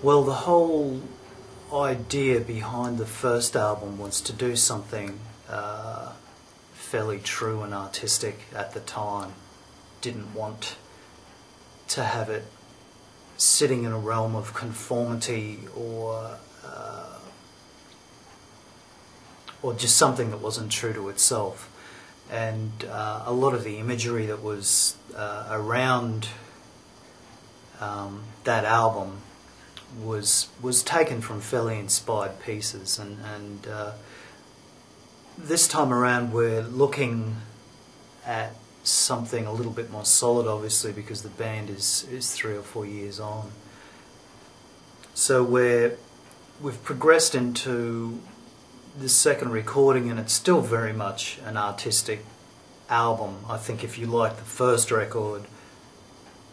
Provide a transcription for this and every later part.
Well, the whole idea behind the first album was to do something fairly true and artistic at the time. Didn't want to have it sitting in a realm of conformity or just something that wasn't true to itself. And a lot of the imagery that was around that album was taken from fairly inspired pieces, and this time around we're looking at something a little bit more solid, obviously, because the band is 3 or 4 years on. So we've progressed into the second recording, and it's still very much an artistic album. I think if you like the first record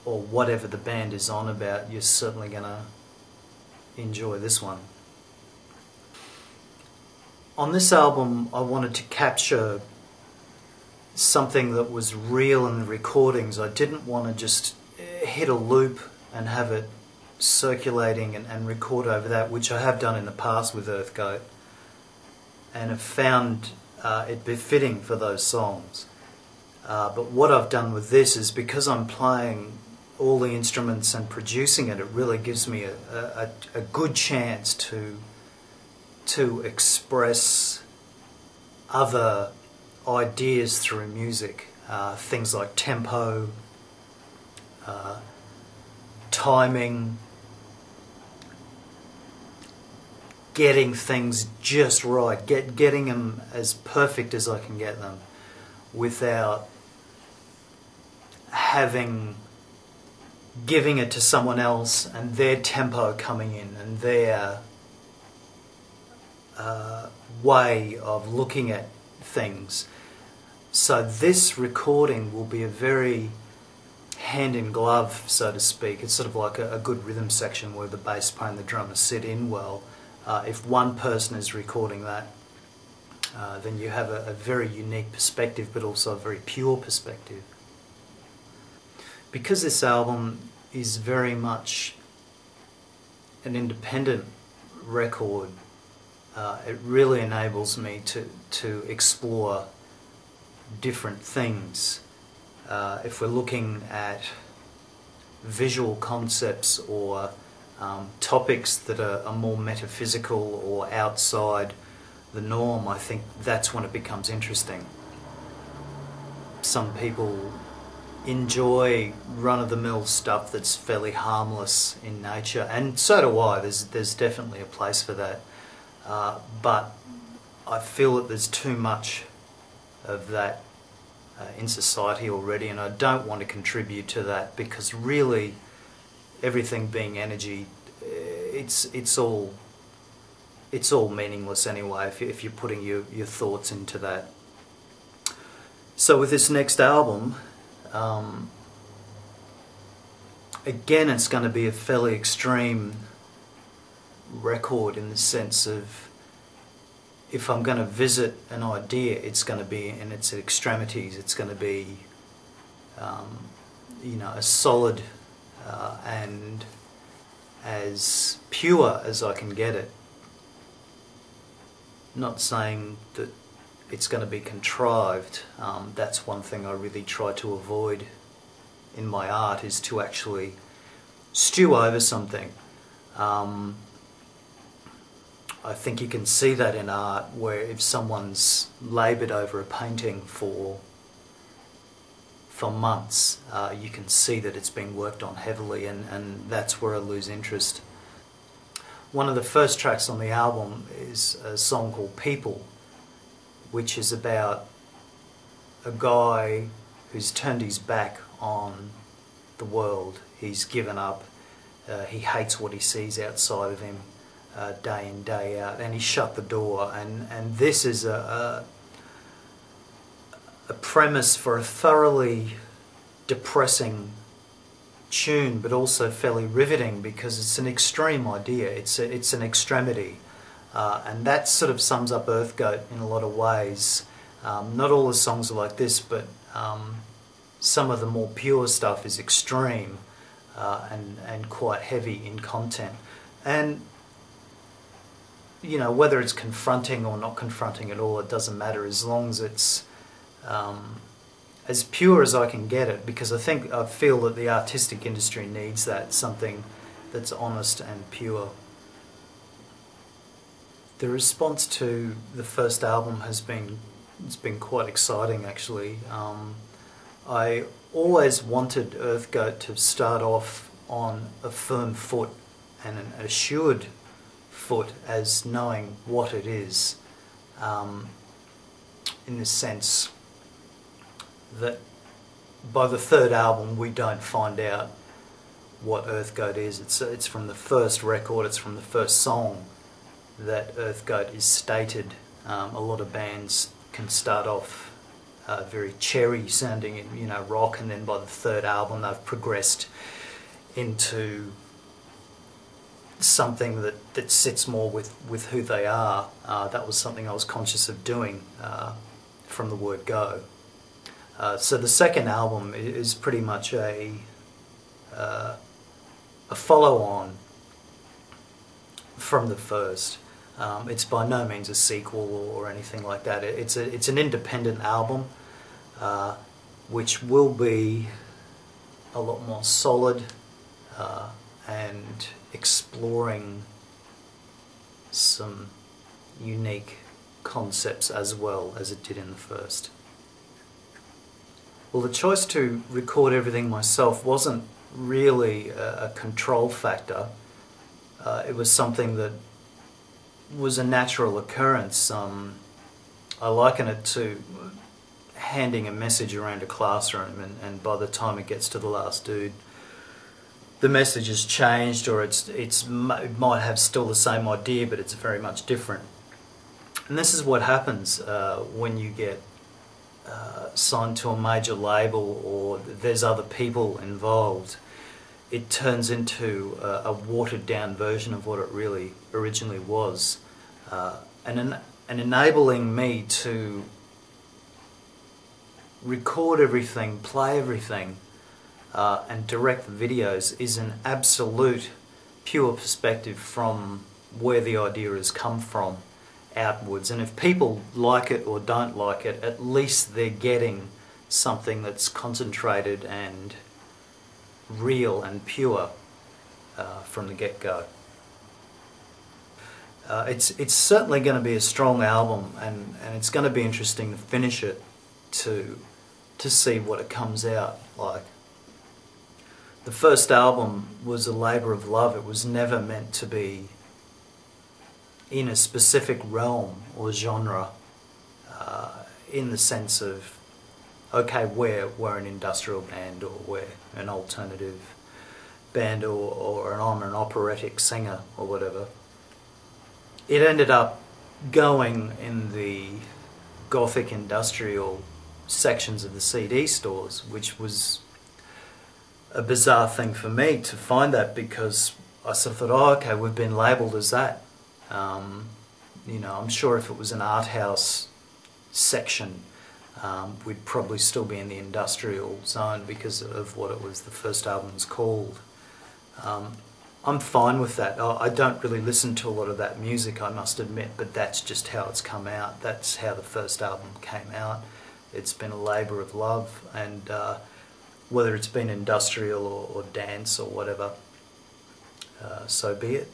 or whatever the band is on about, you're certainly going to enjoy this one. On this album I wanted to capture something that was real in the recordings. I didn't want to just hit a loop and have it circulating and record over that, which I have done in the past with Earthgoat, and have found it befitting for those songs. But what I've done with this is, because I'm playing all the instruments and producing it, it really gives me a good chance to express other ideas through music, things like tempo, timing, getting things just right, getting them as perfect as I can get them without giving it to someone else and their tempo coming in and their way of looking at things. So this recording will be a very hand in glove, so to speak. It's sort of like a good rhythm section where the bass player and the drummer sit in well. If one person is recording that, then you have a very unique perspective, but also a very pure perspective. Because this album is very much an independent record, it really enables me to explore different things. If we're looking at visual concepts or topics that are more metaphysical or outside the norm, I think that's when it becomes interesting. Some people enjoy run-of-the-mill stuff that's fairly harmless in nature, and so do I. There's definitely a place for that, but I feel that there's too much of that in society already, and I don't want to contribute to that, because really everything being energy, it's all meaningless anyway if you're putting your thoughts into that. So with this next album, again, it's going to be a fairly extreme record, in the sense of, if I'm going to visit an idea, it's going to be in its extremities. It's going to be as solid and as pure as I can get it. Not saying that it's going to be contrived. That's one thing I really try to avoid in my art, is to actually stew over something. I think you can see that in art, where if someone's laboured over a painting for months, you can see that it's been worked on heavily, and that's where I lose interest. One of the first tracks on the album is a song called People, which is about a guy who's turned his back on the world. He's given up. He hates what he sees outside of him day in, day out, and he shut the door. And this is a premise for a thoroughly depressing tune, but also fairly riveting, because it's an extreme idea. It's an extremity, and that sort of sums up Earthgoat in a lot of ways. Not all the songs are like this, but some of the more pure stuff is extreme and quite heavy in content. And you know, whether it's confronting or not confronting at all, it doesn't matter as long as it's as pure as I can get it, because I feel that the artistic industry needs that, something that's honest and pure. The response to the first album has been, it's been quite exciting actually. I always wanted Earthgoat to start off on a firm foot and an assured foot, as knowing what it is, in the sense that by the third album we don't find out what Earthgoat is. It's from the first record, it's from the first song that Earthgoat is stated. A lot of bands can start off very cherry sounding, you know, rock, and then by the third album they've progressed into something that sits more with who they are. That was something I was conscious of doing from the word go. So the second album is pretty much a follow-on from the first. It's by no means a sequel or anything like that. It's an independent album, which will be a lot more solid and exploring some unique concepts as well as it did in the first. Well, the choice to record everything myself wasn't really a control factor. It was something that was a natural occurrence. I liken it to handing a message around a classroom, and by the time it gets to the last dude, the message has changed, or it might have still the same idea, but it's very much different. And this is what happens when you get signed to a major label, or there's other people involved. It turns into a watered down version of what it really originally was. And enabling me to record everything, play everything, and direct the videos is an absolute pure perspective from where the idea has come from outwards. And if people like it or don't like it, at least they're getting something that's concentrated and real and pure from the get-go. It's certainly going to be a strong album, and it's going to be interesting to finish it to see what it comes out like. The first album was a labour of love. It was never meant to be in a specific realm or genre, in the sense of, okay, we're an industrial band, or we're an alternative band, or I'm an operatic singer or whatever. It ended up going in the gothic industrial sections of the CD stores, which was a bizarre thing for me to find that, because I sort of thought, oh, okay, we've been labelled as that. You know, I'm sure if it was an art house section, we'd probably still be in the industrial zone because of what it was, the first album was called. I'm fine with that. I don't really listen to a lot of that music, I must admit, but that's just how it's come out. That's how the first album came out. It's been a labour of love, and whether it's been industrial or dance or whatever, so be it.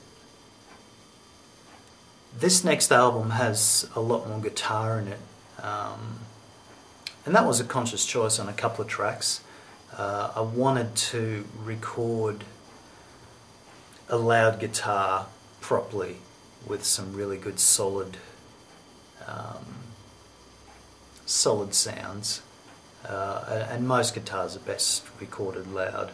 This next album has a lot more guitar in it, and that was a conscious choice on a couple of tracks. I wanted to record a loud guitar properly with some really good solid sounds, and most guitars are best recorded loud.